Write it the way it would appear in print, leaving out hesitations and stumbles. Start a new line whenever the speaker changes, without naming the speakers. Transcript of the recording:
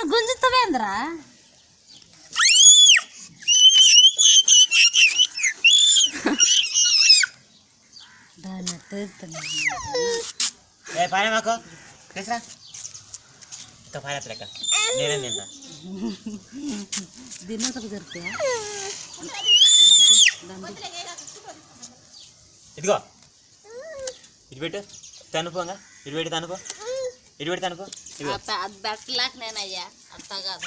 గుంజుతావేంద్రా
పైన మాకు తీసురా ఇంకా పైన లెక్క నేనేం తింటా
దినోసకు జరుగుతాయా
ఇదిగో ఇటు పెట్టు తనుపోగా ఇటు పెట్టి తనుకో ఇటు పెట్టి తనుకో
బెట్టలాక నేనయ్యా అట్లా కాదు